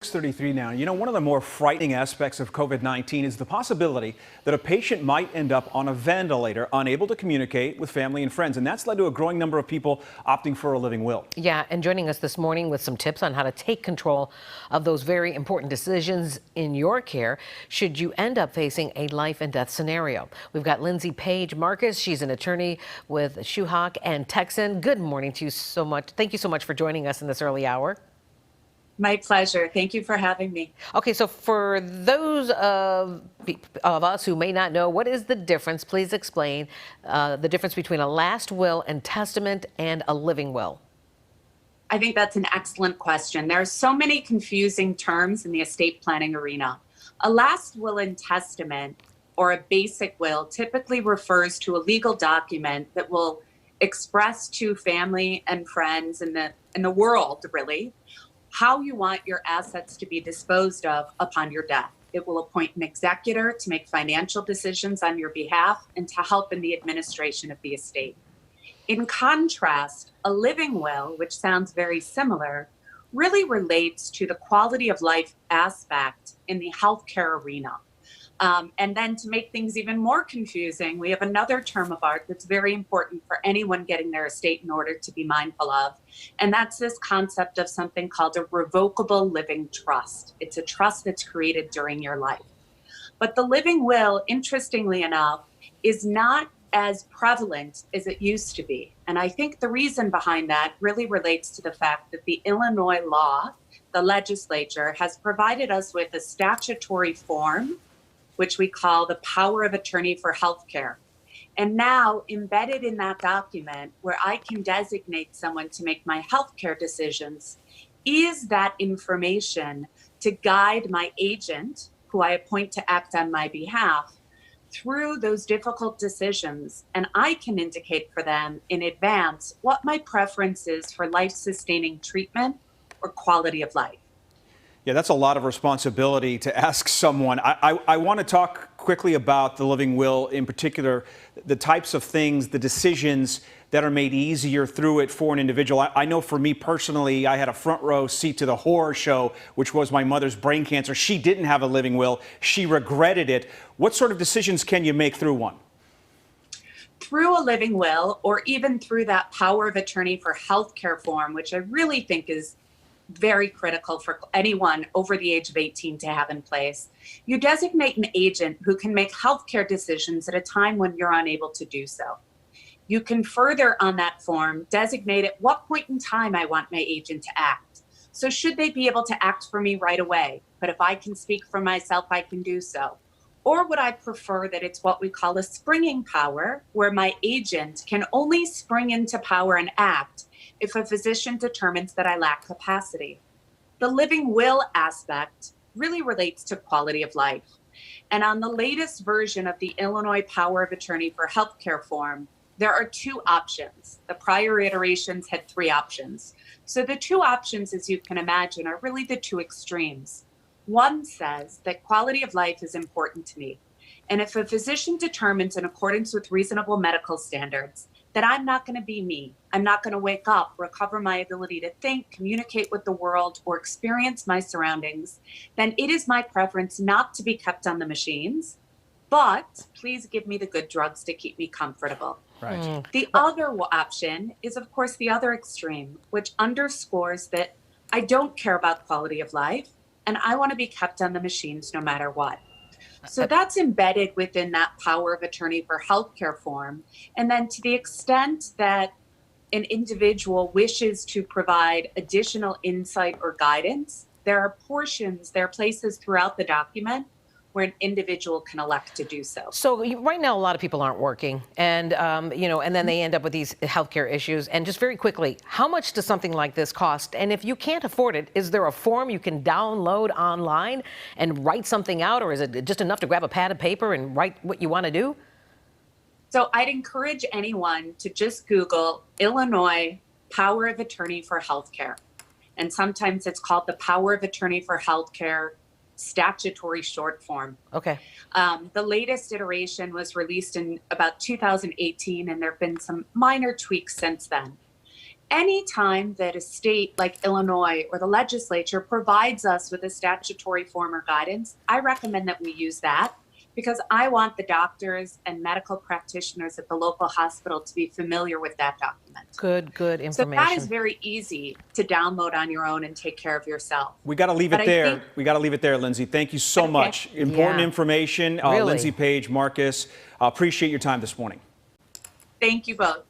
6:33 now. You know, one of the more frightening aspects of COVID-19 is the possibility that a patient might end up on a ventilator, unable to communicate with family and friends. And that's led to a growing number of people opting for a living will. Yeah, and joining us this morning with some tips on how to take control of those very important decisions in your care should you end up facing a life and death scenario. We've got Lindsey Markus. She's an attorney with Schuhawk and Texan. Good morning to you so much. Thank you so much for joining us in this early hour. My pleasure. Thank you for having me. Okay, so for those of us who may not know, what is the difference? Please explain the difference between a last will and testament and a living will. I think that's an excellent question. There are so many confusing terms in the estate planning arena. A last will and testament, or a basic will, typically refers to a legal document that will express to family and friends in the world, really, how you want your assets to be disposed of upon your death. It will appoint an executor to make financial decisions on your behalf and to help in the administration of the estate. In contrast, a living will, which sounds very similar, really relates to the quality of life aspect in the healthcare arena. And then to make things even more confusing, we have another term of art that's very important for anyone getting their estate in order to be mindful of. And that's this concept of something called a revocable living trust. It's a trust that's created during your life. But the living will, interestingly enough, is not as prevalent as it used to be. And I think the reason behind that really relates to the fact that the Illinois law, the legislature, has provided us with a statutory form which we call the power of attorney for healthcare. And now embedded in that document where I can designate someone to make my healthcare decisions is that information to guide my agent, who I appoint to act on my behalf, through those difficult decisions. And I can indicate for them in advance what my preference is for life-sustaining treatment or quality of life. Yeah, that's a lot of responsibility to ask someone. I want to talk quickly about the living will, in particular, the types of things, the decisions that are made easier through it for an individual. I know for me personally, I had a front row seat to the horror show, which was my mother's brain cancer. She didn't have a living will. She regretted it. What sort of decisions can you make through one? Through a living will, or even through that power of attorney for healthcare form, which I really think is very critical for anyone over the age of 18 to have in place. You designate an agent who can make healthcare decisions at a time when you're unable to do so. You can further on that form designate at what point in time I want my agent to act. So should they be able to act for me right away? But if I can speak for myself, I can do so. Or would I prefer that it's what we call a springing power, where my agent can only spring into power and act if a physician determines that I lack capacity? The living will aspect really relates to quality of life. And on the latest version of the Illinois Power of Attorney for Healthcare form, there are two options. The prior iterations had three options. So the two options, as you can imagine, are really the two extremes. One says that quality of life is important to me. And if a physician determines in accordance with reasonable medical standards that I'm not going to be me, I'm not going to wake up, recover my ability to think, communicate with the world, or experience my surroundings, then it is my preference not to be kept on the machines, but please give me the good drugs to keep me comfortable. Right. The other option is, of course, the other extreme, which underscores that I don't care about quality of life, and I want to be kept on the machines no matter what. So that's embedded within that power of attorney for healthcare form. And then to the extent that an individual wishes to provide additional insight or guidance, there are places throughout the document where an individual can elect to do so. So right now, a lot of people aren't working, and and then they end up with these healthcare issues. And just very quickly, how much does something like this cost? And if you can't afford it, is there a form you can download online and write something out, or is it just enough to grab a pad of paper and write what you want to do? So I'd encourage anyone to just Google Illinois Power of Attorney for Healthcare. And sometimes it's called the Power of Attorney for Healthcare statutory short form. Okay. The latest iteration was released in about 2018, and there have been some minor tweaks since then. anytime that a state like Illinois or the legislature provides us with a statutory form or guidance, I recommend that we use that, because I want the doctors and medical practitioners at the local hospital to be familiar with that document. Good information. So that is very easy to download on your own and take care of yourself. We got to leave it there. We got to leave it there, Lindsey. Thank you so much. Important information. Really. Lindsey Page, Markus, appreciate your time this morning. Thank you both.